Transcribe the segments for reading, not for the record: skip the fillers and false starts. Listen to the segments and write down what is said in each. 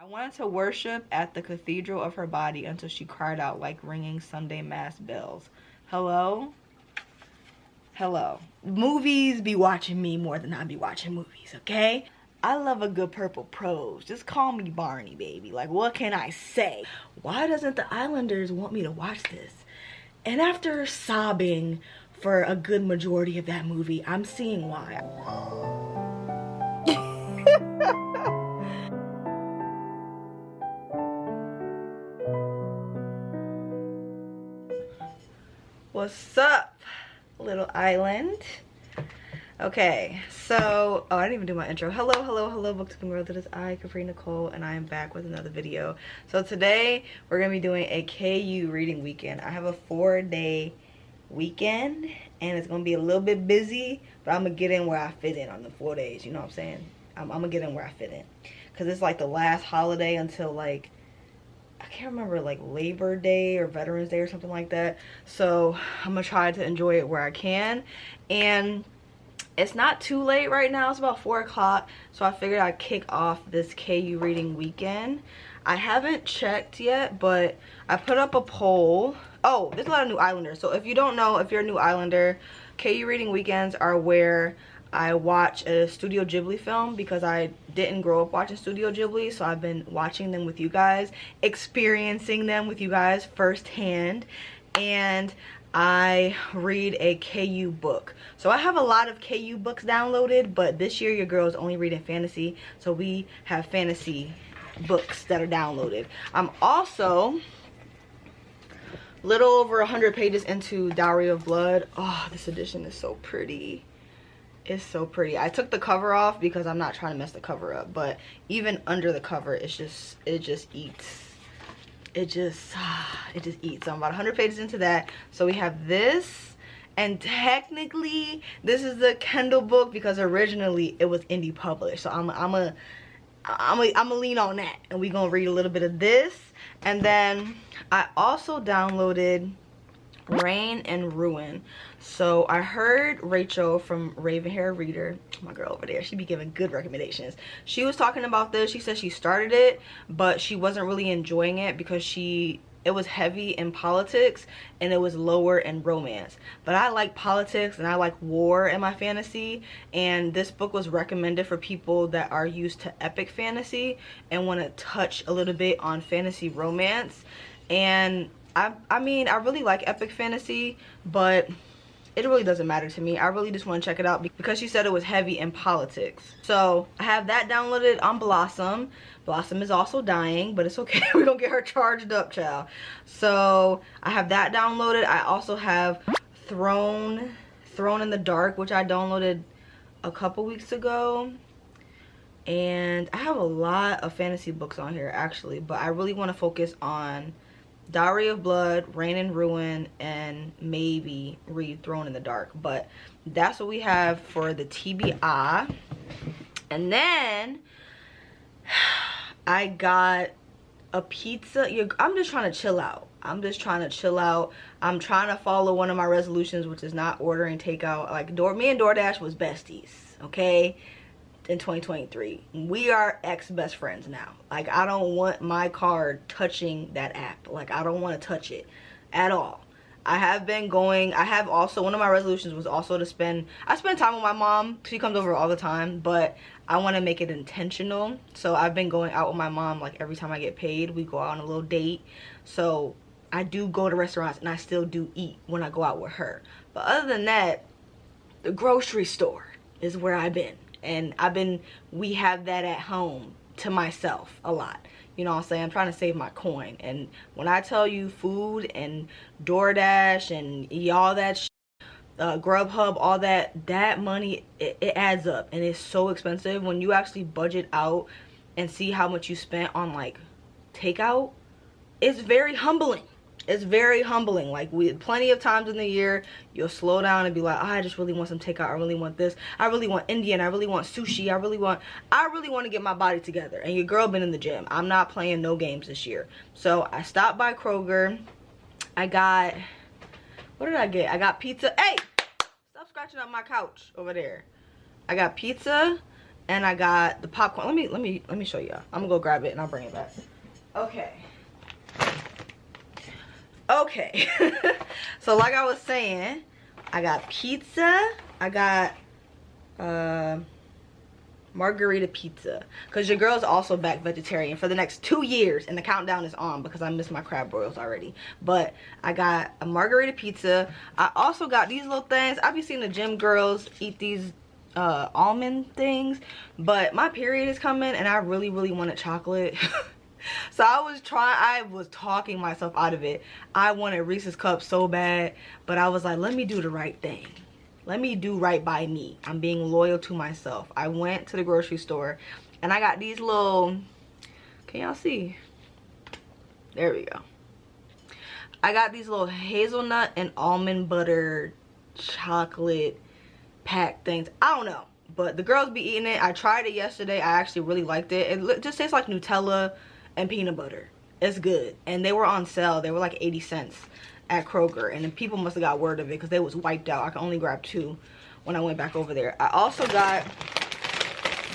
I wanted to worship at the cathedral of her body until she cried out like ringing Sunday mass bells. Hello? Hello. Movies be watching me more than I be watching movies, okay? I love a good purple prose. Just call me Barney, baby. Like, what can I say? Why doesn't the Islanders want me to watch this? And after sobbing for a good majority of that movie, I'm seeing why. What's up, little island? Okay, so, oh, I didn't even do my intro. Hello, booktube world. It is I, Capri Nicole, and I am back with another video. So today, we're gonna be doing a KU reading weekend. I have a 4-day weekend, and it's gonna be a little bit busy, but I'm gonna get in where I fit in on the 4 days, you know what I'm saying? I'm gonna get in where I fit in. Because it's like the last holiday until like, I can't remember, like Labor Day or Veterans Day or something like that. So I'm gonna try to enjoy it where I can. And it's not too late right now. It's about 4 o'clock. So I figured I'd kick off this KU reading weekend. I haven't checked yet, but I put up a poll. Oh, there's a lot of new Islanders. So if you don't know, if you're a new Islander, KU reading weekends are where I watch a Studio Ghibli film because I didn't grow up watching Studio Ghibli, so I've been watching them with you guys, experiencing them with you guys firsthand, and I read a KU book. So I have a lot of KU books downloaded, but this year your girl is only reading fantasy, so we have fantasy books that are downloaded. I'm also little over 100 pages into Dowry of Blood. Oh, this edition is so pretty. It's so pretty. I took the cover off because I'm not trying to mess the cover up, but even under the cover, it just eats. It just eats. So I'm about 100 pages into that. So we have this, and technically this is the Kindle book because originally it was indie published. So I'm a lean on that, and we're gonna read a little bit of this. And then I also downloaded Rain and Ruin. So I heard Rachel from Raven Hair Reader, my girl over there, she be giving good recommendations. She was talking about this. She said she started it, but she wasn't really enjoying it because it was heavy in politics and it was lower in romance. But I like politics and I like war in my fantasy, and this book was recommended for people that are used to epic fantasy and want to touch a little bit on fantasy romance. And I mean, I really like epic fantasy, but it really doesn't matter to me. I really just want to check it out because she said it was heavy in politics. So I have that downloaded on Blossom. Blossom is also dying, but it's okay. We're gonna get her charged up, child. So I have that downloaded. I also have Throne in the Dark, which I downloaded a couple weeks ago. And I have a lot of fantasy books on here actually, but I really want to focus on Dowry of Blood, Rain and Ruin, and maybe read Throne in the Dark. But that's what we have for the TBI. And then I got a pizza. I'm just trying to chill out. I'm trying to follow one of my resolutions, which is not ordering takeout. Like me and DoorDash was besties, okay? In 2023 we are ex-best friends now. Like, I don't want my card touching that app. Like, I don't want to touch it at all. I have also, one of my resolutions was also to spend time with my mom. She comes over all the time, but I want to make it intentional. So I've been going out with my mom, like every time I get paid we go out on a little date. So I do go to restaurants and I still do eat when I go out with her, but other than that, the grocery store is where I've been. And we have that at home to myself a lot. You know what I'm saying? I'm trying to save my coin. And when I tell you food and DoorDash and all that Grubhub, all that money, it adds up. And it's so expensive. When you actually budget out and see how much you spent on like takeout, it's very humbling. It's very humbling. Like, plenty of times in the year you'll slow down and be like, oh, I just really want some takeout. I really want this. I really want Indian. I really want sushi. I really want to get my body together. And your girl been in the gym. I'm not playing no games this year. So I stopped by Kroger. I got, what did I get? I got pizza. Hey, stop scratching up my couch over there. I got pizza and I got the popcorn. Let me show y'all. I'm gonna go grab it and I'll bring it back. Okay. Okay. So like I was saying, I got pizza. I got margarita pizza, because your girl's also back vegetarian for the next 2 years, and the countdown is on because I missed my crab boils already. But I got a margarita pizza. I also got these little things. I've been seeing the gym girls eat these almond things, but my period is coming and I really wanted chocolate. So I was talking myself out of it. I wanted Reese's Cups so bad, but I was like, let me do the right thing. Let me do right by me. I'm being loyal to myself. I went to the grocery store and I got these little, can y'all see? There we go. I got these little hazelnut and almond butter chocolate pack things. I don't know, but the girls be eating it. I tried it yesterday. I actually really liked it. It just tastes like Nutella and peanut butter. It's good. And they were on sale. They were like 80 cents at Kroger, and then people must have got word of it because they was wiped out. I could only grab 2 when I went back over there. I also got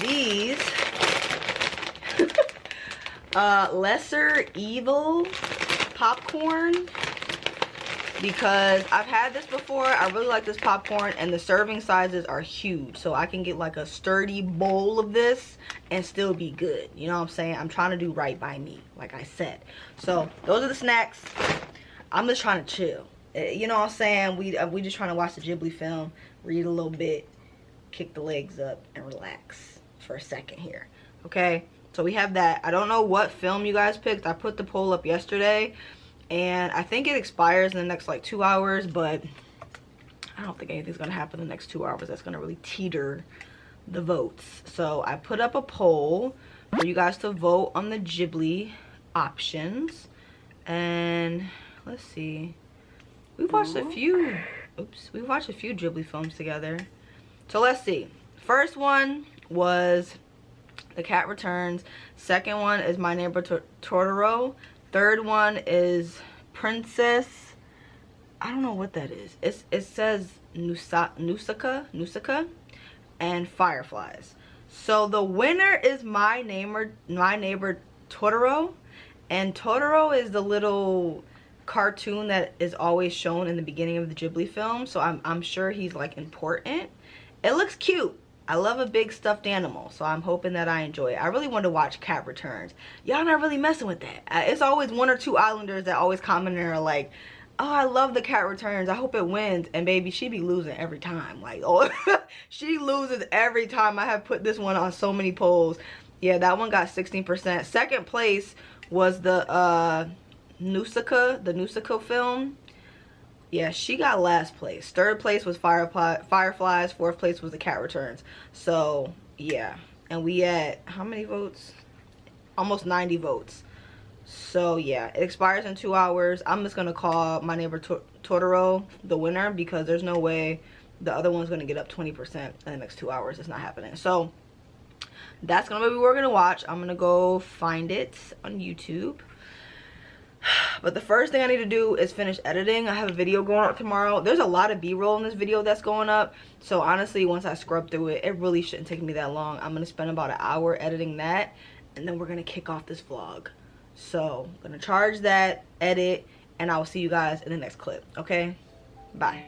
these lesser evil popcorn, because I've had this before. I really like this popcorn, and the serving sizes are huge, so I can get like a sturdy bowl of this and still be good. You know what I'm saying? I'm trying to do right by me, like I said. So those are the snacks. I'm just trying to chill. You know what I'm saying? We just trying to watch the Ghibli film, read a little bit, kick the legs up, and relax for a second here. Okay? So we have that. I don't know what film you guys picked. I put the poll up yesterday, and I think it expires in the next like 2 hours, but I don't think anything's gonna happen in the next 2 hours that's gonna really teeter the votes. So I put up a poll for you guys to vote on the Ghibli options, and let's see, we watched a few Ghibli films together. So let's see. First one was The Cat Returns. Second one is My Neighbor Totoro. Third one is Princess, I don't know what that is. It says Nusaka and Fireflies. So the winner is My Neighbor Totoro, and Totoro is the little cartoon that is always shown in the beginning of the Ghibli film, so I'm sure he's like important. It looks cute. I love a big stuffed animal, so I'm hoping that I enjoy it. I really want to watch Cat Returns. Y'all not really messing with that. It's always 1 or 2 islanders that always comment and are like, oh, I love The Cat Returns, I hope it wins. And baby, she be losing every time. Like, oh, she loses every time. I have put this one on so many polls. Yeah, that one got 16%. Second place was the Nusaka film. Yeah, she got last place. Third place was Fireflies. Fourth place was The Cat Returns. So yeah, and we had how many votes? Almost 90 votes. So yeah, it expires in 2 hours. I'm just gonna call My Neighbor Totoro the winner, because there's no way the other one's gonna get up 20% in the next 2 hours. It's not happening. So that's gonna be what we're gonna watch. I'm gonna go find it on YouTube. But the first thing I need to do is finish editing. I have a video going up tomorrow. There's a lot of b-roll in this video that's going up, so honestly, once I scrub through it, it really shouldn't take me that long. I'm gonna spend about an hour editing that, and then we're gonna kick off this vlog. So I'm gonna charge that, edit, and I will see you guys in the next clip. Okay, bye.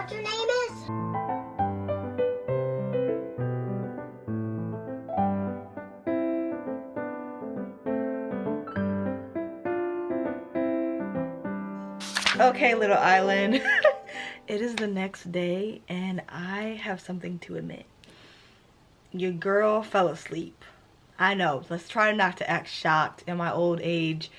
what your name is? Okay, little island. It is the next day and I have something to admit. Your girl fell asleep. I know, let's try not to act shocked in my old age.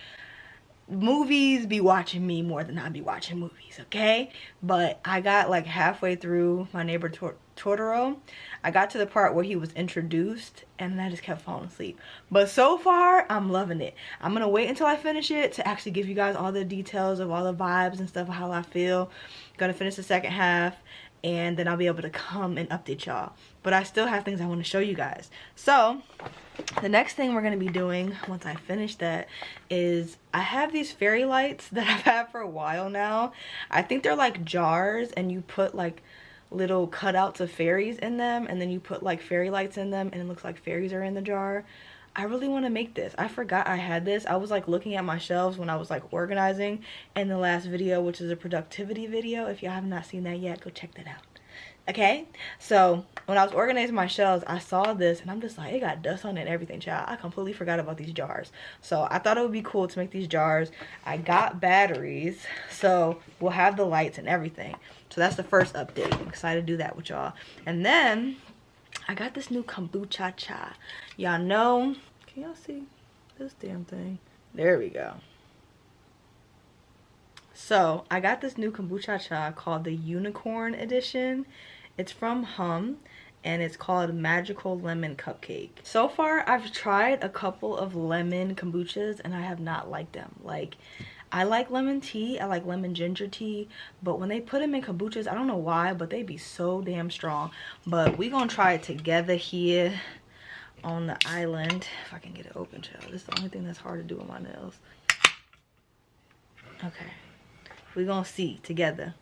Movies be watching me more than I be watching movies, okay? But I got like halfway through My Neighbor Totoro. I got to the part where he was introduced and I just kept falling asleep. But so far, I'm loving it. I'm gonna wait until I finish it to actually give you guys all the details of all the vibes and stuff, how I feel. Gonna finish the second half and then I'll be able to come and update y'all. But I still have things I want to show you guys. So the next thing we're going to be doing once I finish that is I have these fairy lights that I've had for a while now. I think they're like jars and you put like little cutouts of fairies in them and then you put like fairy lights in them and it looks like fairies are in the jar. I really want to make this. I forgot I had this. I was like looking at my shelves when I was like organizing in the last video, which is a productivity video. If y'all have not seen that yet, go check that out. Okay, so when I was organizing my shelves, I saw this and I'm just like, it got dust on it and everything, child. I completely forgot about these jars. So I thought it would be cool to make these jars. I got batteries, so we'll have the lights and everything. So that's the first update. I'm excited to do that with y'all. And then I got this new kombucha cha. Y'all know, can y'all see this damn thing? There we go. So I got this new kombucha cha called the Unicorn Edition. It's from Hum and it's called Magical Lemon Cupcake. So far I've tried a couple of lemon kombuchas and I have not liked them. Like, I like lemon tea, I like lemon ginger tea, but when they put them in kombuchas, I don't know why, but they be so damn strong. But we gonna try it together here on the island. If I can get it open, child. This is the only thing that's hard to do with my nails. Okay. We're gonna see together.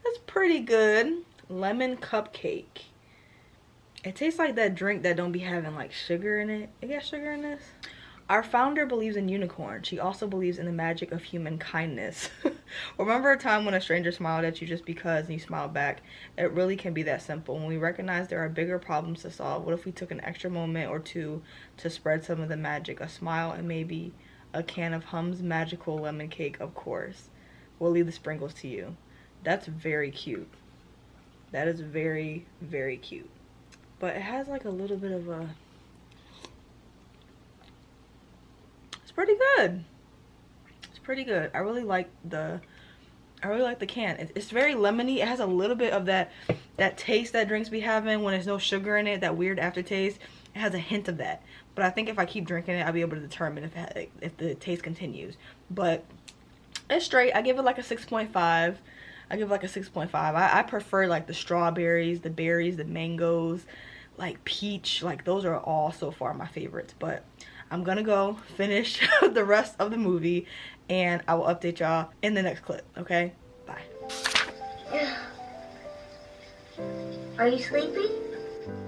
That's pretty good. Lemon cupcake. It tastes like that drink that don't be having like sugar in it. It got sugar in this? Our founder believes in unicorns. She also believes in the magic of human kindness. Remember a time when a stranger smiled at you just because and you smiled back? It really can be that simple. When we recognize there are bigger problems to solve, what if we took an extra moment or two to spread some of the magic? A smile and maybe a can of Hum's magical lemon cake, of course. We'll leave the sprinkles to you. That's very cute. That is very, very cute. But it has like a little bit of a... pretty good. It's pretty good. I really like the can. It's very lemony. It has a little bit of that taste that drinks be having when there's no sugar in it, that weird aftertaste. It has a hint of that. But I think if I keep drinking it, I'll be able to determine if the taste continues. But it's straight. I give it like a 6.5. I give it like a 6.5. I prefer like the strawberries, the berries, the mangoes, like peach. Like those are all so far my favorites. But I'm gonna go finish the rest of the movie and I will update y'all in the next clip, okay? Bye. Are you sleepy?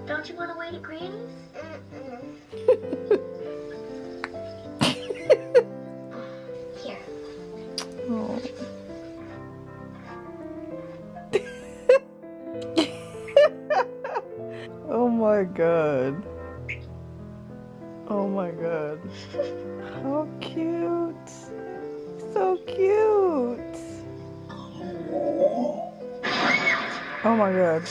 Don't you want to wait at Granny's? Here. Oh. Oh my god. Oh my god. How cute. So cute. Oh my god.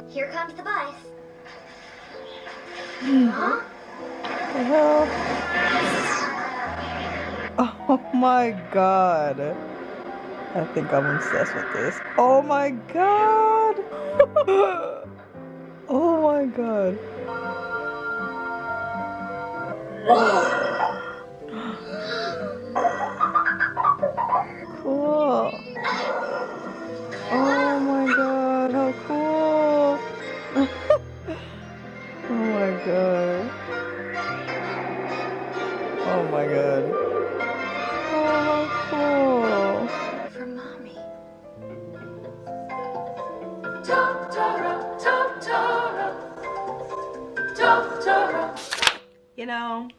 Here comes the bus. Huh? What the hell? Oh my god. I think I'm obsessed with this. Oh my god. Oh my god. Cool. Oh my god, how cool. Oh my god. Oh my god. Oh, how cool. For Mommy. Totoro, Totoro. Totoro. You know,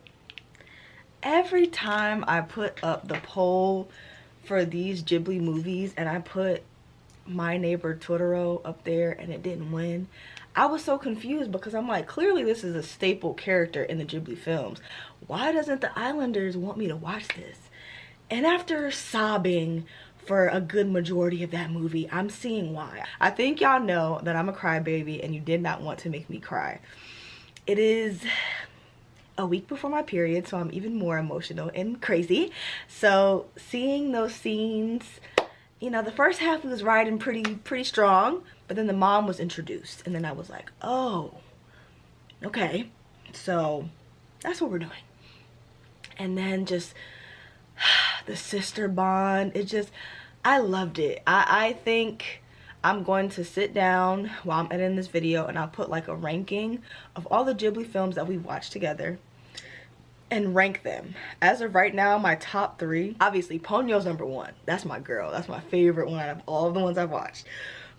every time I put up the poll for these Ghibli movies and I put My Neighbor Totoro up there and it didn't win, I was so confused because I'm like, clearly this is a staple character in the Ghibli films. Why doesn't the Islanders want me to watch this? And after sobbing for a good majority of that movie, I'm seeing why. I think y'all know that I'm a crybaby and you did not want to make me cry. It is a week before my period, so I'm even more emotional and crazy. So seeing those scenes, you know, the first half was riding pretty strong, but then the mom was introduced and then I was like, oh, okay, so that's what we're doing. And then just the sister bond, it just, I loved it. I think I'm going to sit down while I'm editing this video and I'll put like a ranking of all the Ghibli films that we watched together and rank them. As of right now, my top 3, obviously Ponyo's number 1. That's my girl. That's my favorite one out of all of the ones I've watched.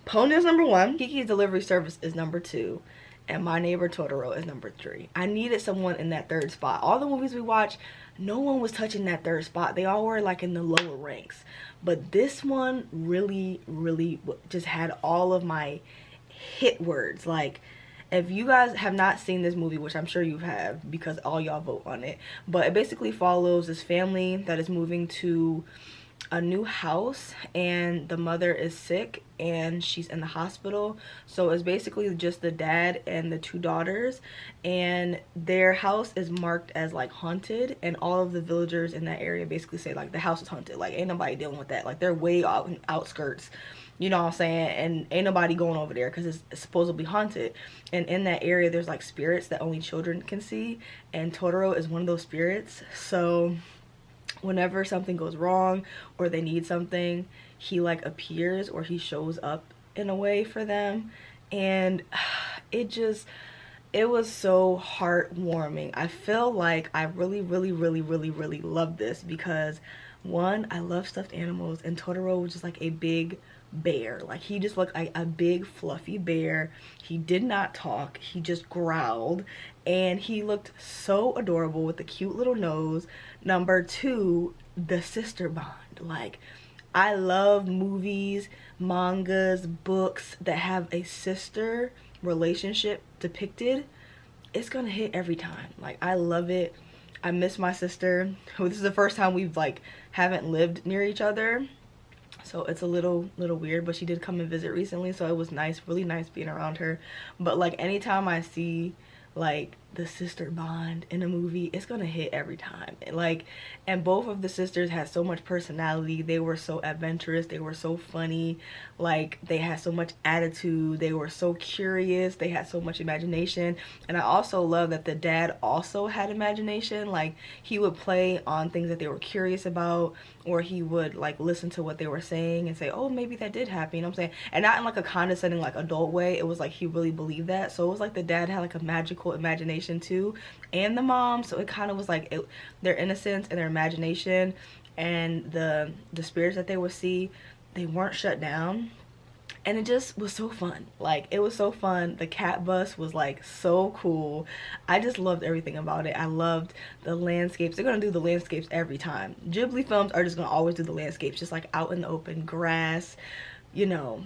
Ponyo's number 1, Kiki's Delivery Service is number 2, and My Neighbor Totoro is number 3. I needed someone in that 3rd spot. All the movies we watched, no one was touching that 3rd spot. They all were like in the lower ranks. But this one really just had all of my hit words. Like, if you guys have not seen this movie, which I'm sure you have because all y'all vote on it, but it basically follows this family that is moving to a new house and the mother is sick and she's in the hospital. So it's basically just the dad and the 2 daughters, and their house is marked as like haunted, and all of the villagers in that area basically say like the house is haunted. Like, ain't nobody dealing with that. Like, they're way out in outskirts, you know what I'm saying, and ain't nobody going over there because it's supposedly haunted. And in that area there's like spirits that only children can see, and Totoro is one of those spirits. So whenever something goes wrong or they need something, he like appears or he shows up in a way for them. And it was so heartwarming. I feel like I really love this because, one, I love stuffed animals, and Totoro was just like a big bear. Like, he just looked like a big fluffy bear. He did not talk, he just growled, and he looked so adorable with the cute little nose. Number 2, the sister bond. Like, I love movies, mangas, books that have a sister relationship depicted. It's gonna hit every time. Like, I love it. I miss my sister. This is the first time we've like haven't lived near each other, so it's a little weird, but she did come and visit recently, so it was nice, really nice being around her. But like, anytime I see like the sister bond in a movie, it's gonna hit every time. Like, and both of the sisters had so much personality. They were so adventurous, they were so funny, like they had so much attitude, they were so curious, they had so much imagination. And I also love that the dad also had imagination. Like, he would play on things that they were curious about, or he would like listen to what they were saying and say, oh, maybe that did happen, you know what I'm saying? And not in like a condescending like adult way. It was like he really believed that. So it was like the dad had like a magical imagination too, and the mom. So it kind of was like their innocence and their imagination and the spirits that they would see, they weren't shut down. And it just was so fun. Like, it was so fun. The cat bus was like so cool. I just loved everything about it. I loved the landscapes. They're gonna do the landscapes every time. Ghibli films are just gonna always do the landscapes, just like out in the open, grass, you know,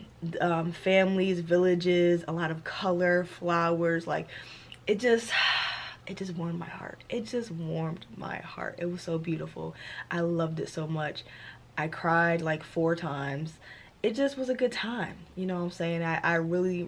families, villages, a lot of color, flowers. Like, it just warmed my heart. It just warmed my heart. It was so beautiful. I loved it so much. I cried like 4 times. It just was a good time, you know what I'm saying? I really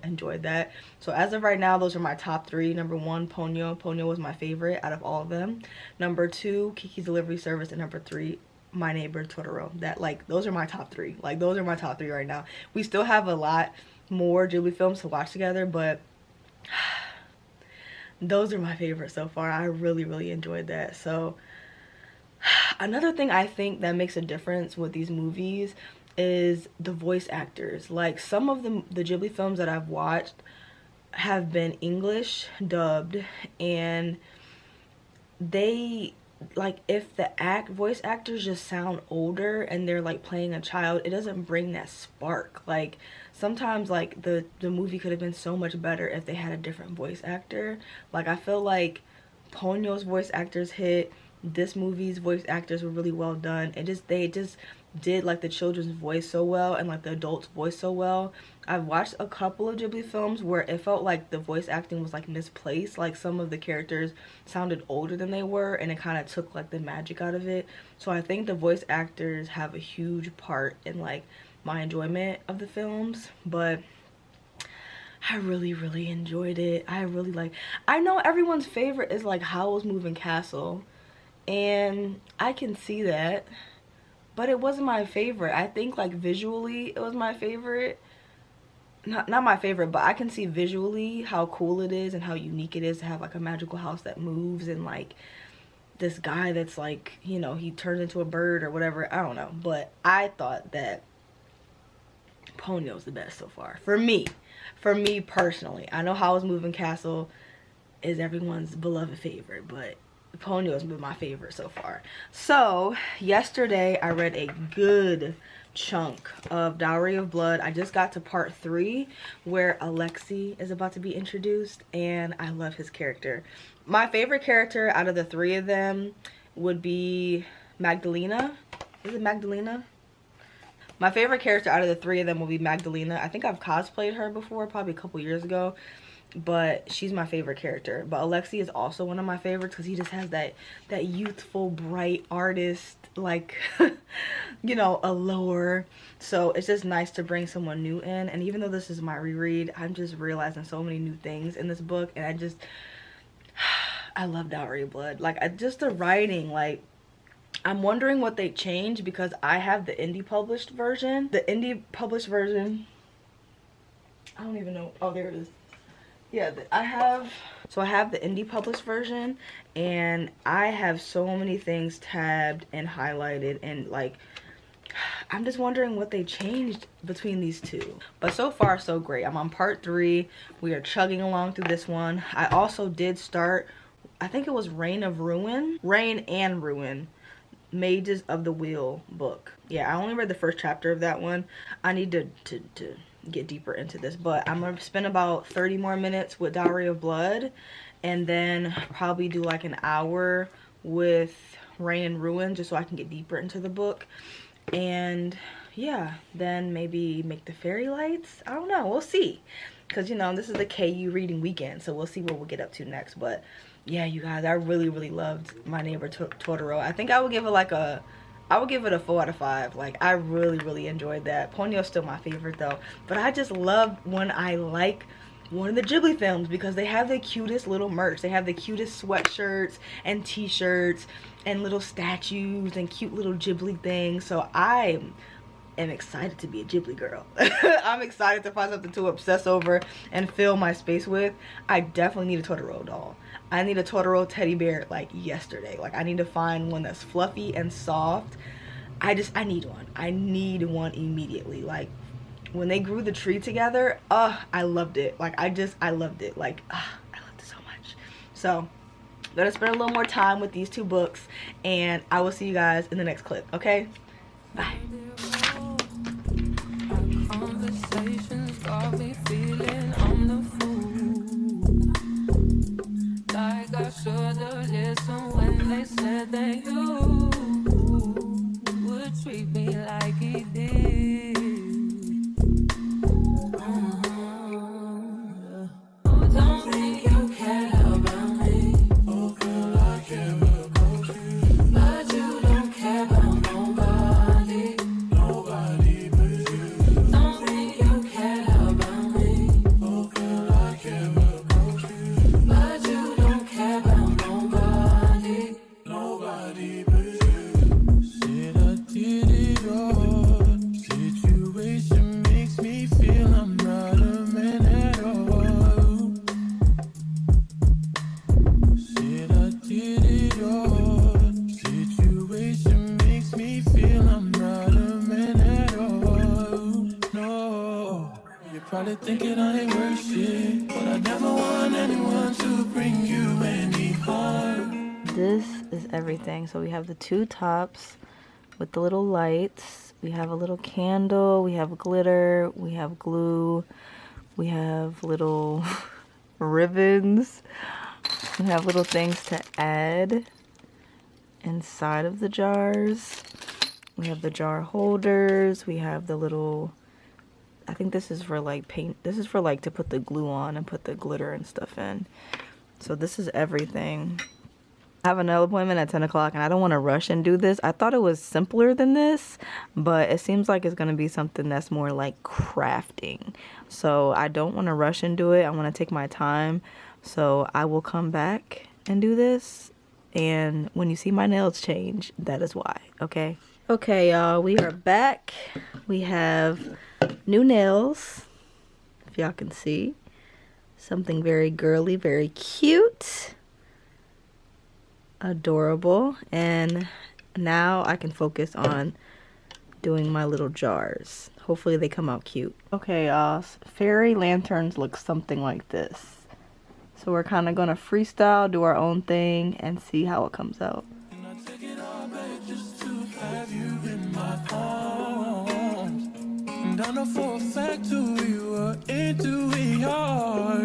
enjoyed that. So as of right now, those are my top 3. Number 1, Ponyo was my favorite out of all of them. Number 2, Kiki's Delivery Service, and number 3, My Neighbor Totoro. That, like, those are my top 3. Like, those are my top 3 right now. We still have a lot more Ghibli films to watch together, but those are my favorites so far. I really enjoyed that. So another thing I think that makes a difference with these movies is the voice actors. Like, some of the Ghibli films that I've watched have been English dubbed, and they, like, if the voice actors just sound older and they're like playing a child, it doesn't bring that spark. Like, sometimes like the movie could have been so much better if they had a different voice actor. Like I feel like Ponyo's voice actors hit, this movie's voice actors were really well done. They just did like the children's voice so well and like the adults voice so well. I've watched a couple of Ghibli films where it felt like the voice acting was like misplaced, like some of the characters sounded older than they were and it kind of took like the magic out of it. So I think the voice actors have a huge part in like my enjoyment of the films, but I really enjoyed it. I know everyone's favorite is like Howl's Moving Castle, and I can see that, but it wasn't my favorite. I think like visually it was my favorite. Not my favorite, but I can see visually how cool it is and how unique it is to have like a magical house that moves and like this guy that's like, you know, he turns into a bird or whatever. I don't know, but I thought that Ponyo's the best so far for me personally. I know Howl's Moving Castle is everyone's beloved favorite, but Ponyo's been my favorite so far. So yesterday I read a good chunk of Dowry of Blood. I just got to part 3 where Alexei is about to be introduced, and I love his character. My favorite character out of the 3 of them would be Magdalena. Is it Magdalena? My favorite character out of the 3 of them will be Magdalena. I think I've cosplayed her before, probably a couple years ago, but she's my favorite character. But Alexei is also one of my favorites because he just has that youthful, bright artist, like, you know, allure. So it's just nice to bring someone new in. And even though this is my reread, I'm just realizing so many new things in this book, and I love Dowry of Blood. Like, just the writing, like, I'm wondering what they changed because I have the indie published version. The indie published version, I don't even know. Oh, there it is. Yeah, I have the indie published version, and I have so many things tabbed and highlighted, and like, I'm just wondering what they changed between these two. But so far so great. I'm on part 3. We are chugging along through this one. I also did start, I think it was Reign and Ruin, Mages of the Wheel book. Yeah, I only read the first chapter of that one. I need to get deeper into this, but I'm gonna spend about 30 more minutes with Dowry of Blood, and then probably do like an hour with Reign and Ruin just so I can get deeper into the book. And yeah, then maybe make the fairy lights. I don't know, we'll see, because you know this is the KU reading weekend, so we'll see what we'll get up to next. But yeah, you guys, I really loved My Neighbor Totoro. I think I would give it like I would give it a 4 out of 5. Like, I really enjoyed that. Ponyo's still my favorite though, but I just love when I like one of the Ghibli films because they have the cutest little merch. They have the cutest sweatshirts and t-shirts and little statues and cute little Ghibli things. So I am excited to be a Ghibli girl. I'm excited to find something to obsess over and fill my space with. I definitely need a Totoro doll. I need a Totoro teddy bear like yesterday. Like, I need to find one that's fluffy and soft. I need one. I need one immediately. Like, when they grew the tree together, I loved it. Like, I loved it. Like, I loved it so much. So I'm gonna spend a little more time with these 2 books, and I will see you guys in the next clip. Okay, bye. Conversations got me feeling I'm the fool. Like I should've listened when they said that you would treat me like he did. Don't think you care about me. Oh girl, I care about you, but you don't care about nobody. Nobody but you. Don't think you care about me. Oh girl, I care about you, but you don't care about nobody. Nobody but you. Said I did it all. Situation makes me feel I'm not a man at all. Said I did it all. Situation makes me feel I'm not a man at all. No, you're probably thinking I ain't worth shit, but I never want anyone to bring you any harm. This is everything. So we have the 2 tops with the little lights, We have a little candle, we have glitter, we have glue, we have little ribbons, we have little things to add inside of the jars. We have the jar holders, we have the little, I think this is for like paint, this is for like to put the glue on and put the glitter and stuff in. So this is everything. I have another appointment at 10 o'clock and I don't want to rush and do this. I thought it was simpler than this, but it seems like it's going to be something that's more like crafting. So I don't want to rush and do it. I want to take my time. So I will come back and do this. And when you see my nails change, that is why, okay? Okay, y'all, we are back. We have new nails, if y'all can see. Something very girly, very cute. Adorable. And now I can focus on doing my little jars. Hopefully they come out cute. Okay, fairy lanterns look something like this. So we're kind of gonna freestyle, do our own thing, and see how it comes out. And I know for a fact who you are into we are.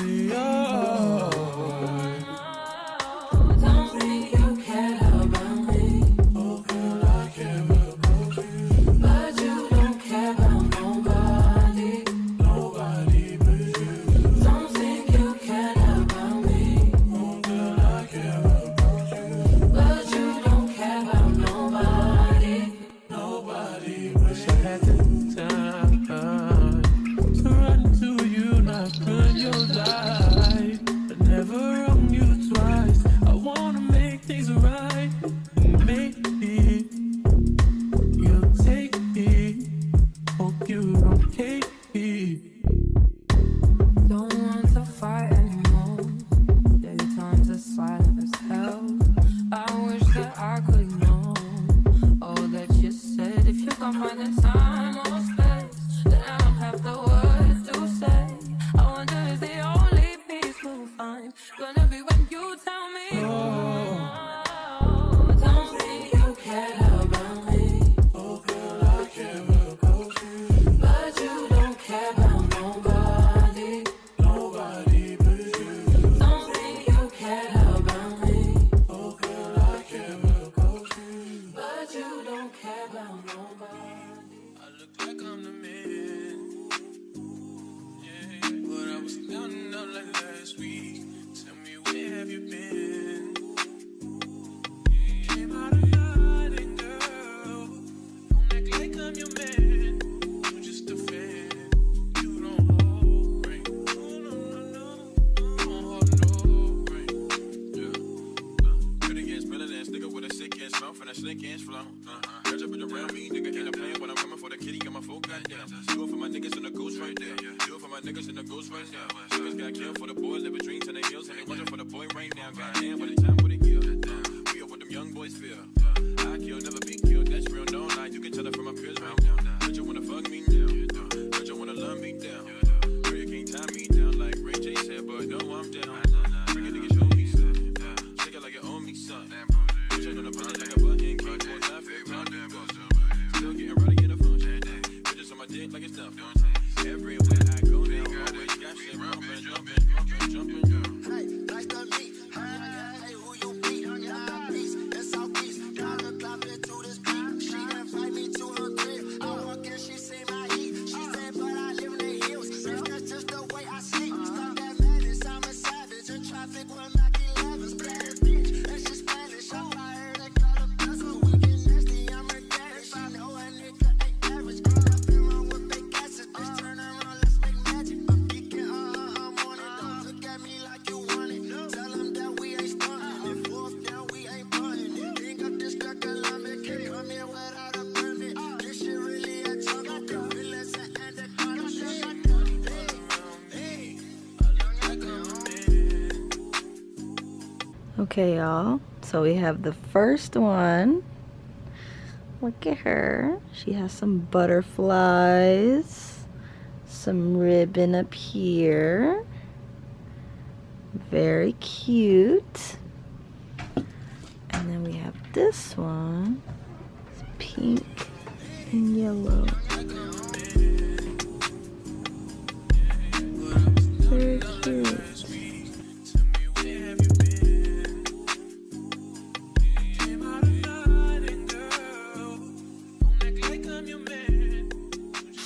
We are. Don't think you care about me. Oh, girl, I care about you. But you don't care about nobody. Nobody but you. Don't think you care about me. Oh, girl, I care about you. But you don't care about nobody. Nobody but you. I had the time to run to you, not good your life. But never wrong you twice. I wanna make things right. Maybe you'll take me. Hope you don't hate me. Don't want to fight anymore. Daytimes are silent as hell. I wish that I could know all that you said. If you can't find the time or space, then I don't have the words to say. I wonder is the only peace we'll find gonna be when you tell me. Oh, don't think you care about me. Oh, girl, I care about you. But you don't care about nobody. Nobody but you. Don't think you care about me. Oh, girl, I care about you. But you don't care about nobody. I look like I'm the man. Yeah, but I was down out like last week. Tell me where have you been? Came out of hiding, girl. Don't act like I'm your man. You're just a fan. You don't hold ring. No, no, no, no. Don't hold no ring. Yeah. Pretty ass, brilliant ass nigga with a sick ass mouth and a slick ass flow. Catch up with around me, nigga. Ain't a plan when I'm coming for the kitty. Got my full goddamn. Do it for my niggas and the ghost right there. Do it for my niggas and the ghost right now. Niggas got killed for the boy, living dreams in the hills, and they watching for the boy right now. Goddamn, what a time, what a year. We up what them young boys feel. I kill, never be killed. That's real, no lie. You can tell it from my peers right now. But you wanna fuck me now. But you wanna love me down. Girl, you can't tie me down like Ray J said, but no, I'm down. Freaking nigga, show me something. Shake it like you own me something. Push it on the button like a button. Keep on laughing, still getting rowdy in the function. Bitches on my dick like it's nothing. Everywhere I go now, always got shit jumping. Hey, nice to meet. Hey, who you be? Got the peace, it's South Beach. Got her clapping to this beat. She invite me to her crib. I walk in, she see my heat. She said, but I live in the hills. Bitch, that's just the way I sleep. Stop that madness, I'm a savage. In traffic with Mac 11s. Bad bitch, and she's Spanish. I buy her that color plus so we get nasty. I'm her dad. If I know a nigga ain't average, girl, nothing wrong with big asses. Bitch, turn around, let's make magic. I'm geeking, I'm on it. Don't look at me like you want it. Tell them that we ain't stunting. If fourth down, we ain't bunting it. Think of this girl, Columbia. Can't come here without a permit. This shit really a jungle. Gorillas and anaconda. Okay, y'all. So we have the first one. Look at her. She has some butterflies. Some ribbon up here. Very cute. And then we have this one. It's pink and yellow. Very cute.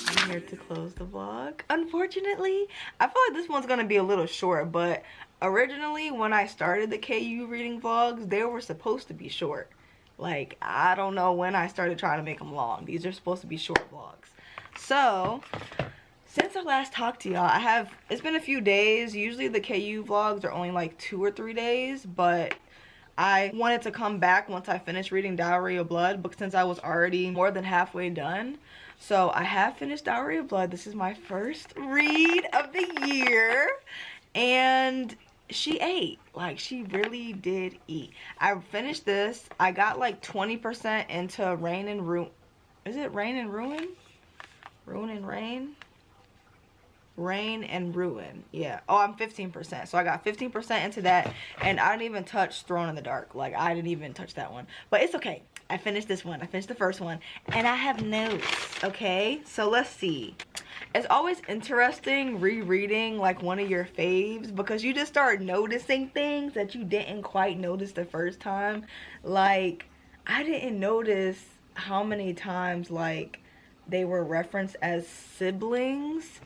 I'm here to close the vlog. Unfortunately, I feel like this one's gonna be a little short, but originally when I started the KU reading vlogs, they were supposed to be short. Like, I don't know when I started trying to make them long. These are supposed to be short vlogs. So, since I last talked to y'all, it's been a few days. Usually the KU vlogs are only like 2 or 3 days, but I wanted to come back once I finished reading Dowry of Blood, but since I was already more than halfway done. So I have finished Dowry of Blood. This is my first read of the year. And she ate. Like, she really did eat. I finished this. I got like 20% into Rain and Ruin. Is it Rain and Ruin? Ruin and Rain? Rain and Ruin. Yeah. Oh, I'm 15%. So I got 15% into that. And I didn't even touch Throne in the Dark. Like, I didn't even touch that one. But it's okay. I finished this one. I finished the first one. And I have notes. Okay? So let's see. It's always interesting rereading like one of your faves, because you just start noticing things that you didn't quite notice the first time. Like, I didn't notice how many times like they were referenced as siblings.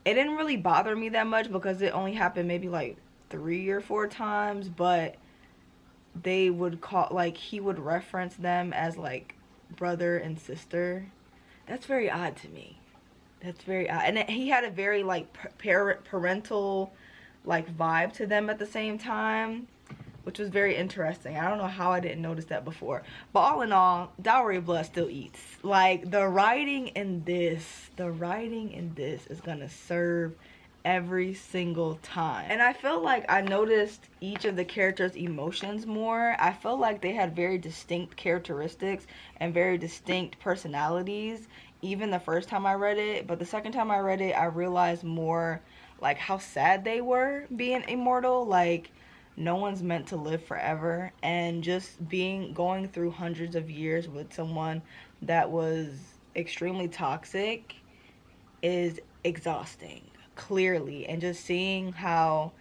It didn't really bother me that much because it only happened maybe like 3 or 4 times, but they would call, like, he would reference them as like brother and sister. That's very odd to me. That's very odd. And he had a very like parental like vibe to them at the same time, which was very interesting. I don't know how I didn't notice that before. But all in all, Dowry of Blood still eats. Like, the writing in this is gonna serve every single time. And I feel like I noticed each of the characters' emotions more. I feel like they had very distinct characteristics and very distinct personalities, even the first time I read it. But the second time I read it, I realized more like how sad they were being immortal. Like, no one's meant to live forever, and just going through hundreds of years with someone that was extremely toxic is exhausting, clearly. And just seeing how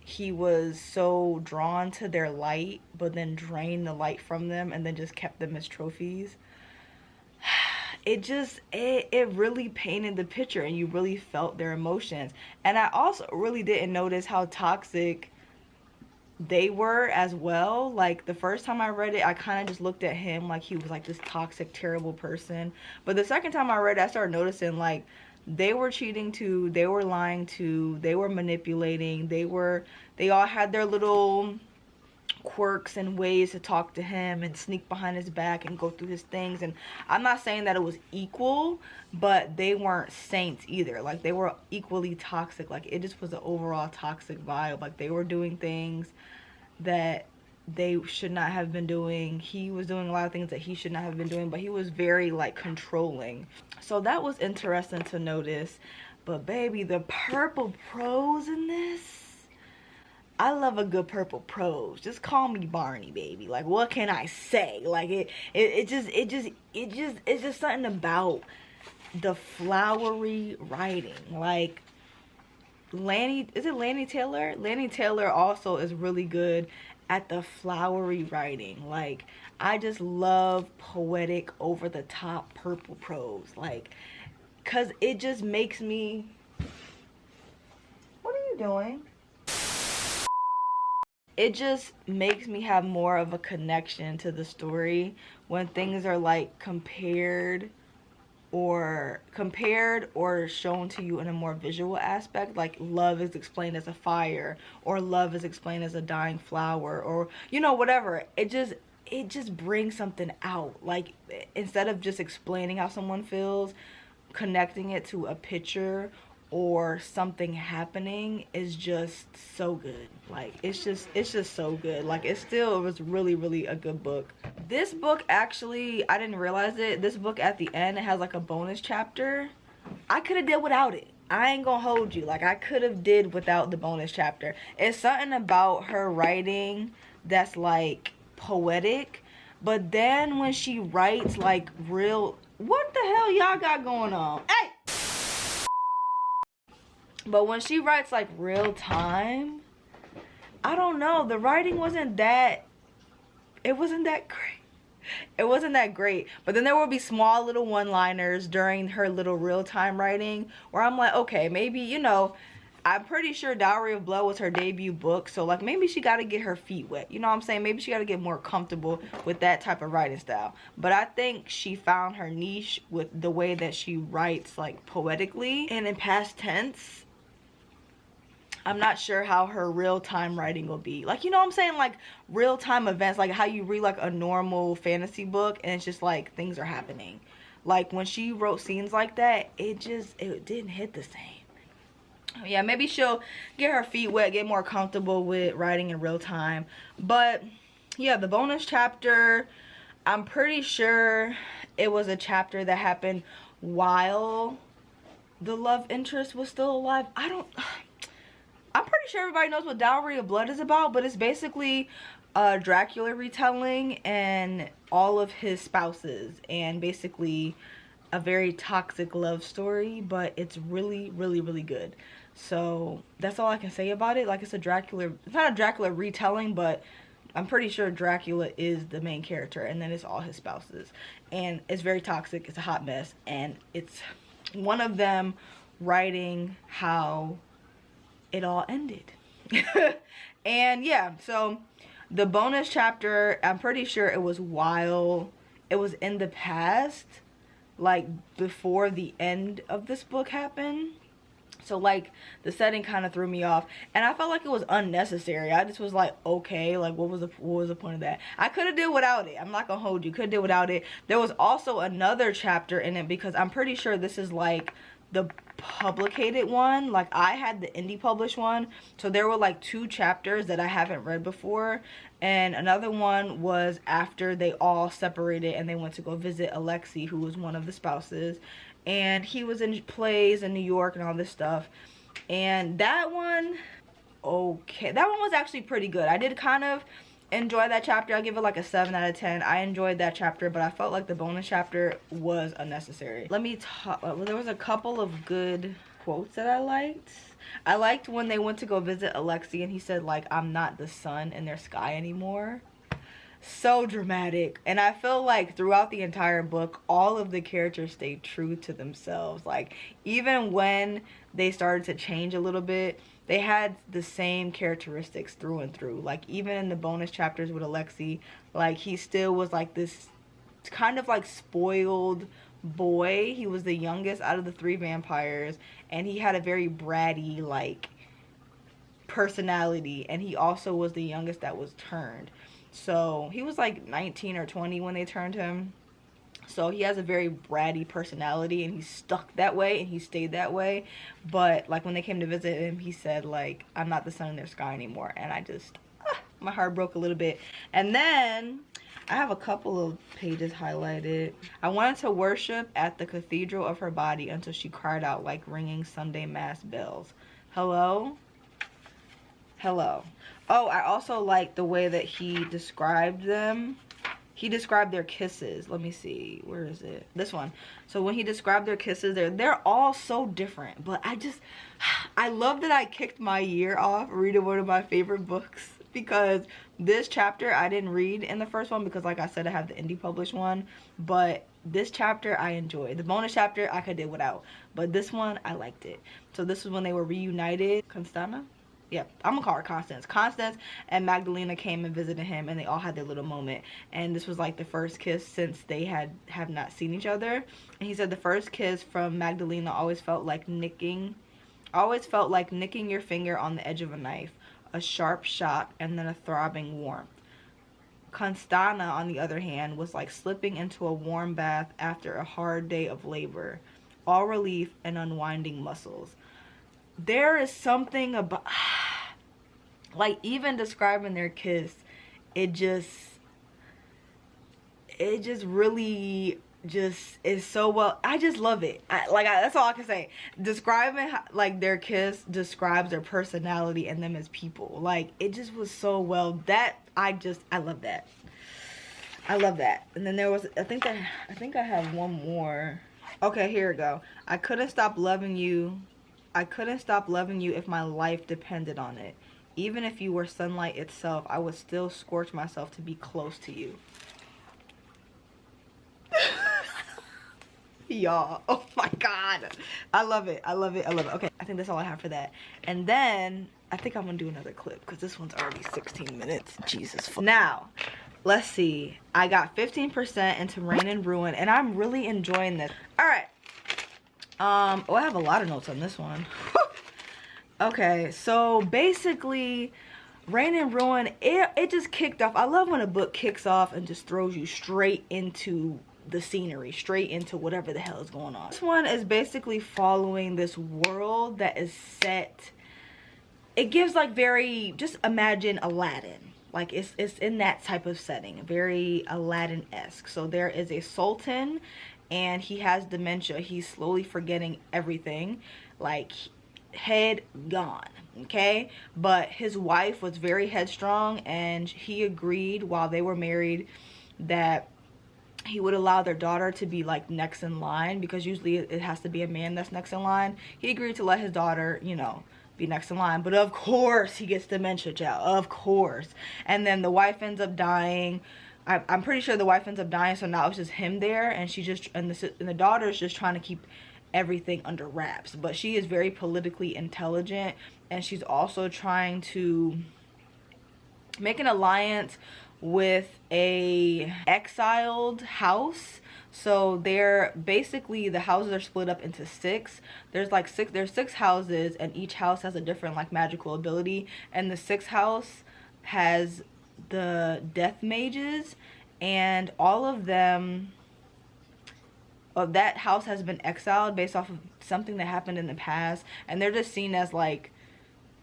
he was so drawn to their light, but then drained the light from them and then just kept them as trophies. It really painted the picture, and you really felt their emotions. And I also really didn't notice how toxic they were as well. Like, the first time I read it, I kind of just looked at him like he was like this toxic, terrible person. But the second time I read it, I started noticing like they were cheating too, they were lying too, they were manipulating, they all had their little quirks and ways to talk to him and sneak behind his back and go through his things. And I'm not saying that it was equal, but they weren't saints either. Like, they were equally toxic. Like, it just was an overall toxic vibe. Like, they were doing things that they should not have been doing. He was doing a lot of things that he should not have been doing, but he was very like controlling. So that was interesting to notice. But baby, the purple prose in this, I love a good purple prose. Just call me Barney, baby. Like, what can I say? Like, it's just something about the flowery writing. Like, Lanny Taylor? Lanny Taylor also is really good at the flowery writing. Like, I just love poetic, over the top purple prose. Like, cause it just makes me, what are you doing? It just makes me have more of a connection to the story when things are like compared or shown to you in a more visual aspect. Like, love is explained as a fire, or love is explained as a dying flower, or, you know, whatever. It just brings something out. Like, instead of just explaining how someone feels, connecting it to a picture or something happening is just so good. Like, it's just so good. Like, it was really a good book. This book, actually, I didn't realize it, this book at the end, it has like a bonus chapter. I could have did without it. I ain't gonna hold you. Like, I could have did without the bonus chapter. It's something about her writing that's like poetic, But then when she writes like real, what the hell y'all got going on? Hey! But when she writes like real time, I don't know, the writing wasn't that, it wasn't that great. It wasn't that great. But then there will be small little one-liners during her little real-time writing where I'm like, okay, maybe, you know, I'm pretty sure Dowry of Blood was her debut book, so like maybe she got to get her feet wet, you know what I'm saying? Maybe she got to get more comfortable with that type of writing style. But I think she found her niche with the way that she writes like poetically and in past tense. I'm not sure how her real-time writing will be. Like, you know what I'm saying? Like, real-time events. Like, how you read, like, a normal fantasy book and it's just, like, things are happening. Like, when she wrote scenes like that, it didn't hit the same. Yeah, maybe she'll get her feet wet, get more comfortable with writing in real time. But, yeah, the bonus chapter, I'm pretty sure it was a chapter that happened while the love interest was still alive. I'm pretty sure everybody knows what Dowry of Blood is about, but it's basically a Dracula retelling and all of his spouses, and basically a very toxic love story, but it's really, really, really good. So that's all I can say about it. Like, it's not a Dracula retelling, but I'm pretty sure Dracula is the main character, and then it's all his spouses. And it's very toxic, it's a hot mess, and it's one of them writing how it all ended. And yeah, so the bonus chapter, I'm pretty sure it was while it was in the past, like before the end of this book happened. So like the setting kind of threw me off, and I felt like it was unnecessary. I just was like, okay, like what was the point of that? I could have did without it. I'm not gonna hold you, could have did without it. There was also another chapter in it, because I'm pretty sure this is like the publicated one. Like, I had the indie published one, so there were like 2 chapters that I haven't read before, and another one was after they all separated and they went to go visit Alexi, who was one of the spouses, and he was in plays in New York and all this stuff. And that one, okay, that one was actually pretty good. I did kind of enjoy that chapter. I'll give it like a 7 out of 10. I enjoyed that chapter, but I felt like the bonus chapter was unnecessary. Let me talk. Well, there was a couple of good quotes that I liked. I liked when they went to go visit Alexi and he said like, I'm not the sun in their sky anymore. So dramatic. And I feel like throughout the entire book, all of the characters stayed true to themselves. Like, even when they started to change a little bit, they had the same characteristics through and through. Like, even in the bonus chapters with Alexi, like, he still was like this kind of like spoiled boy. He was the youngest out of the 3 vampires, and he had a very bratty like personality, and he also was the youngest that was turned. So he was like 19 or 20 when they turned him. So he has a very bratty personality, and he's stuck that way, and he stayed that way. But like when they came to visit him, he said like, I'm not the sun in their sky anymore. And I just, my heart broke a little bit. And then I have a couple of pages highlighted. I wanted to worship at the cathedral of her body until she cried out like ringing Sunday mass bells. Hello? Hello. Oh, I also like the way that he described them. He described their kisses. Let me see. Where is it? This one. So when he described their kisses, they're all so different. But I love that I kicked my year off reading one of my favorite books. Because this chapter I didn't read in the first one, because like I said, I have the indie published one. But this chapter I enjoyed. The bonus chapter I could do without. But this one, I liked it. So this was when they were reunited. Constana? Yeah, I'm gonna call her Constance. Constance and Magdalena came and visited him, and they all had their little moment. And this was like the first kiss since they have not seen each other. And he said the first kiss from Magdalena always felt like nicking your finger on the edge of a knife, a sharp shock, and then a throbbing warmth. Constana, on the other hand, was like slipping into a warm bath after a hard day of labor, all relief and unwinding muscles. There is something about, like, even describing their kiss, it just really just is so well. I just love it. That's all I can say. Describing like their kiss describes their personality and them as people. Like, it just was so well. I love that. I love that. And then there was, I think I have one more. Okay, here we go. I couldn't stop loving you. I couldn't stop loving you if my life depended on it. Even if you were sunlight itself, I would still scorch myself to be close to you. Y'all, oh my god, I love it. I love it. I love it. Okay, I think that's all I have for that. And then I think I'm gonna do another clip because this one's already 16 minutes. Jesus. Now let's see, I got 15% into Rain and Ruin, and I'm really enjoying this. All right, oh, I have a lot of notes on this one. Okay, so basically Rain and Ruin, it just kicked off. I love when a book kicks off and just throws you straight into the scenery, straight into whatever the hell is going on. This one is basically following this world that is set, it gives like very, just imagine Aladdin. Like it's in that type of setting, very Aladdin-esque. So there is a sultan and he has dementia. He's slowly forgetting everything, like head gone, okay? But his wife was very headstrong and he agreed while they were married that he would allow their daughter to be like next in line, because usually it has to be a man that's next in line. He agreed to let his daughter, you know, be next in line. But of course he gets dementia, child, of course. And then the wife ends up dying. I'm pretty sure the wife ends up dying, so now it's just him there, and she just, and the daughter is just trying to keep everything under wraps. But she is very politically intelligent, and she's also trying to make an alliance with a exiled house. So they're basically, the houses are split up into 6. There's like there's 6 houses, and each house has a different like magical ability, and the 6th house has the death mages, and all of them, that house has been exiled based off of something that happened in the past, and they're just seen as like,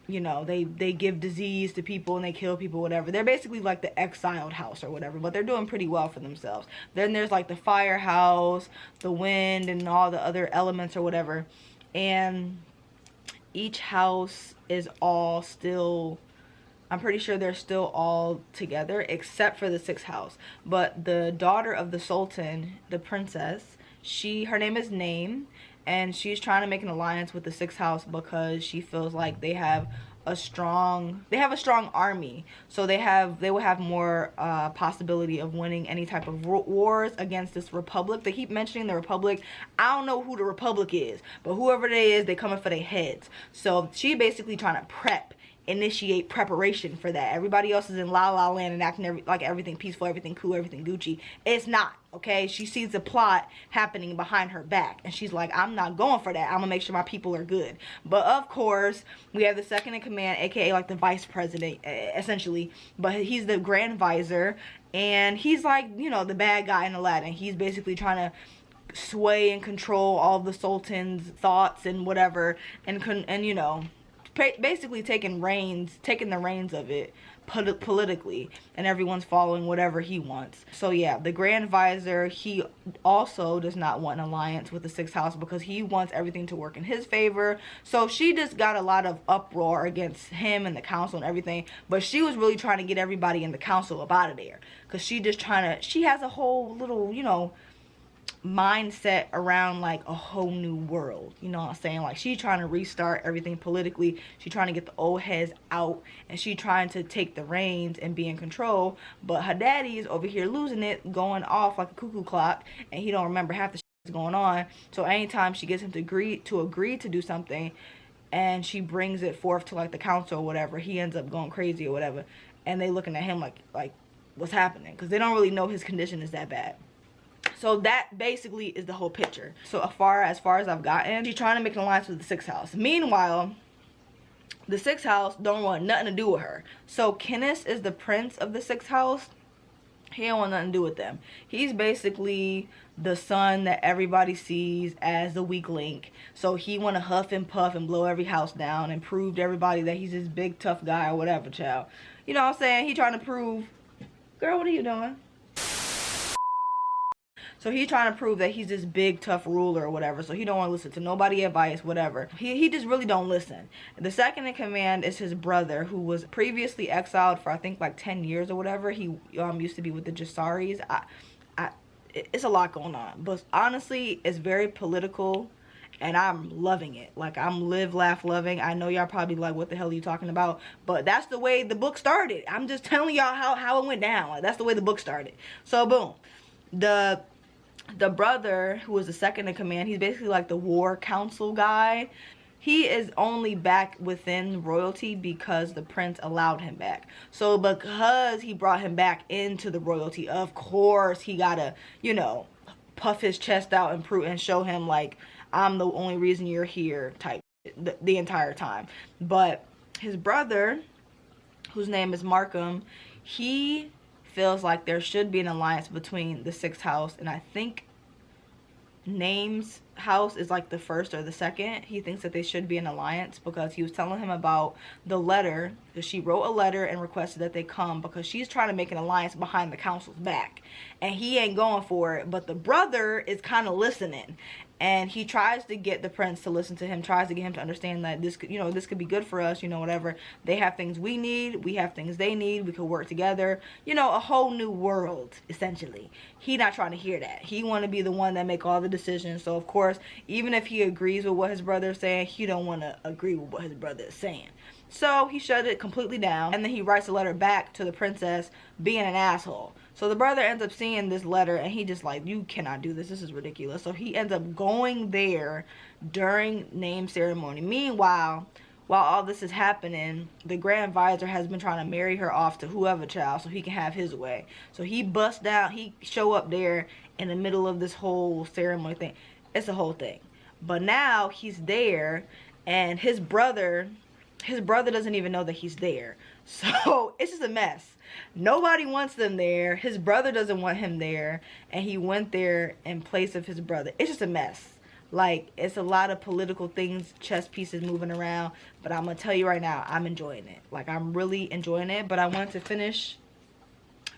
you know, they give disease to people and they kill people, whatever. They're basically like the exiled house or whatever, but they're doing pretty well for themselves. Then there's like the fire house, the wind, and all the other elements or whatever, and each house is all still, I'm pretty sure they're still all together except for the 6th house. But the daughter of the sultan, the princess, her name is Name, and she's trying to make an alliance with the 6th house because she feels like they have a strong army, so they will have more possibility of winning any type of wars against this republic. They keep mentioning the republic. I don't know who the republic is, but whoever they is, they coming for their heads. So she basically trying to initiate preparation for that. Everybody else is in La La Land and acting like everything peaceful, everything cool, everything Gucci. It's not, okay? She sees the plot happening behind her back, and she's like, I'm not going for that. I'm gonna make sure my people are good. But of course, we have the second in command, aka like the vice president, essentially. But he's the grand visor, and he's like, you know, the bad guy in Aladdin. He's basically trying to sway and control all the sultan's thoughts and whatever, and you know, basically taking the reins of it politically, and everyone's following whatever he wants. So yeah, the grand visor, he also does not want an alliance with the 6th house because he wants everything to work in his favor. So she just got a lot of uproar against him and the council and everything, but she was really trying to get everybody in the council up out of there, because she has a whole little, you know, mindset around like a whole new world, you know what I'm saying? Like, she's trying to restart everything politically. She's trying to get the old heads out, and she trying to take the reins and be in control. But her daddy is over here losing it, going off like a cuckoo clock, and he don't remember half the shit that's going on. So anytime she gets him to agree to do something, and she brings it forth to like the council or whatever, he ends up going crazy or whatever, and they looking at him like what's happening, because they don't really know his condition is that bad. So that basically is the whole picture. So as far as I've gotten, she's trying to make an alliance with the 6th house. Meanwhile, the 6th house don't want nothing to do with her. So Kenneth is the prince of the 6th house. He don't want nothing to do with them. He's basically the son that everybody sees as the weak link. So he want to huff and puff and blow every house down and prove to everybody that he's this big tough guy or whatever, child. You know what I'm saying? He trying to prove, girl, what are you doing? So he's trying to prove that he's this big tough ruler or whatever. So he don't want to listen to nobody advice, whatever. He just really don't listen. The second in command is his brother, who was previously exiled for I think like 10 years or whatever. He used to be with the Jasaris. It's a lot going on, but honestly it's very political and I'm loving it. Like, I'm live laugh loving. I know y'all probably like, what the hell are you talking about? But that's the way the book started. I'm just telling y'all how it went down. Like, that's the way the book started. So boom, the brother, who was the second in command, he's basically like the war council guy. He is only back within royalty because the prince allowed him back. So because he brought him back into the royalty, of course he gotta, you know, puff his chest out and prove and show him like, I'm the only reason you're here type the entire time. But his brother, whose name is Markham, he feels like there should be an alliance between the 6th house and I think Name's house is like the first or the second. He thinks that they should be an alliance because he was telling him about the letter, because she wrote a letter and requested that they come because she's trying to make an alliance behind the council's back and he ain't going for it. But the brother is kind of listening and he tries to get the prince to listen to him, tries to get him to understand that this could, you know, this could be good for us, you know, whatever. They have things we need, we have things they need, we could work together, you know, a whole new world essentially. He not trying to hear that. He want to be the one that make all the decisions. So of course, even if he agrees with what his brother is saying, he don't want to agree with what his brother is saying. So he shut it completely down and then he writes a letter back to the princess being an asshole. So the brother ends up seeing this letter and he just like, you cannot do this, this is ridiculous. So he ends up going there during name ceremony. Meanwhile, while all this is happening, the grand visor has been trying to marry her off to whoever child so he can have his way. So he busts down, he show up there in the middle of this whole ceremony thing. It's a whole thing. But now he's there and his brother doesn't even know that he's there. So it's just a mess. Nobody wants them there. His brother doesn't want him there. And he went there in place of his brother. It's just a mess. Like, it's a lot of political things, chess pieces moving around. But I'm going to tell you right now, I'm enjoying it. Like, I'm really enjoying it. But I wanted to finish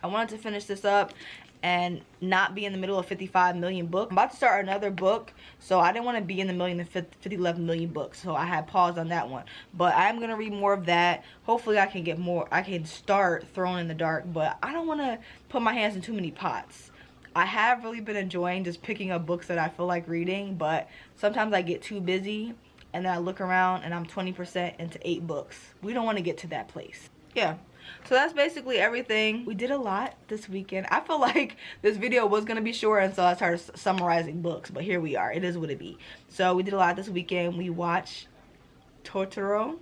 this up and not be in the middle of 55 million books. I'm about to start another book, so I didn't want to be in the 11 million books, so I had paused on that one. But I'm gonna read more of that. Hopefully I can get more, I can start Thrown in the Dark, but I don't want to put my hands in too many pots. I have really been enjoying just picking up books that I feel like reading, but sometimes I get too busy and then I look around and I'm 20% into 8 books. We don't want to get to that place. Yeah. So that's basically everything. We did a lot this weekend. I feel like this video was going to be short, and so I started summarizing books, but here we are. It is what it be. So we did a lot this weekend. We watched Totoro.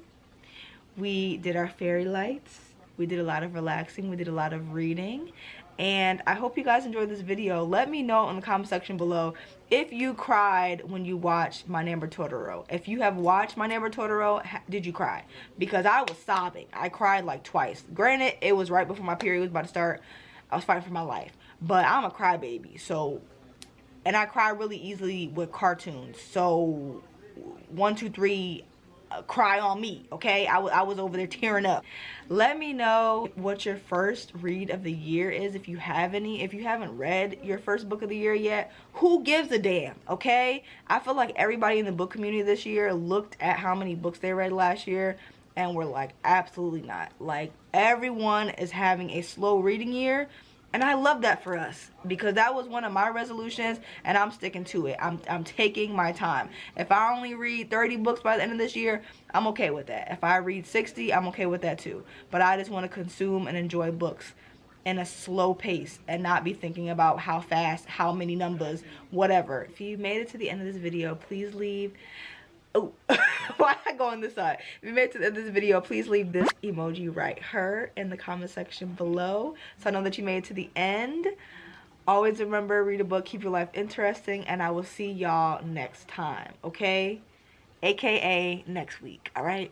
We did our fairy lights. We did a lot of relaxing. We did a lot of reading. And I hope you guys enjoyed this video. Let me know in the comment section below if you cried when you watched My Neighbor Totoro. If you have watched My Neighbor Totoro, did you cry? Because I was sobbing. I cried like twice. Granted, it was right before my period was about to start. I was fighting for my life. But I'm a crybaby. So, and I cry really easily with cartoons. So, 1, 2, 3... cry on me, okay? I was over there tearing up. Let me know what your first read of the year is, if you have any. If you haven't read your first book of the year yet, who gives a damn, okay? I feel like everybody in the book community this year looked at how many books they read last year and were like, absolutely not. Like, everyone is having a slow reading year. And I love that for us, because that was one of my resolutions, and I'm sticking to it. I'm taking my time. If I only read 30 books by the end of this year, I'm okay with that. If I read 60, I'm okay with that too. But I just want to consume and enjoy books in a slow pace and not be thinking about how fast, how many numbers, whatever. If you made it to the end of this video, please leave... Oh, why am I going this side? If you made it to the end of this video, please leave this emoji right here in the comment section below, so I know that you made it to the end. Always remember, read a book, keep your life interesting, and I will see y'all next time, okay? AKA next week, all right?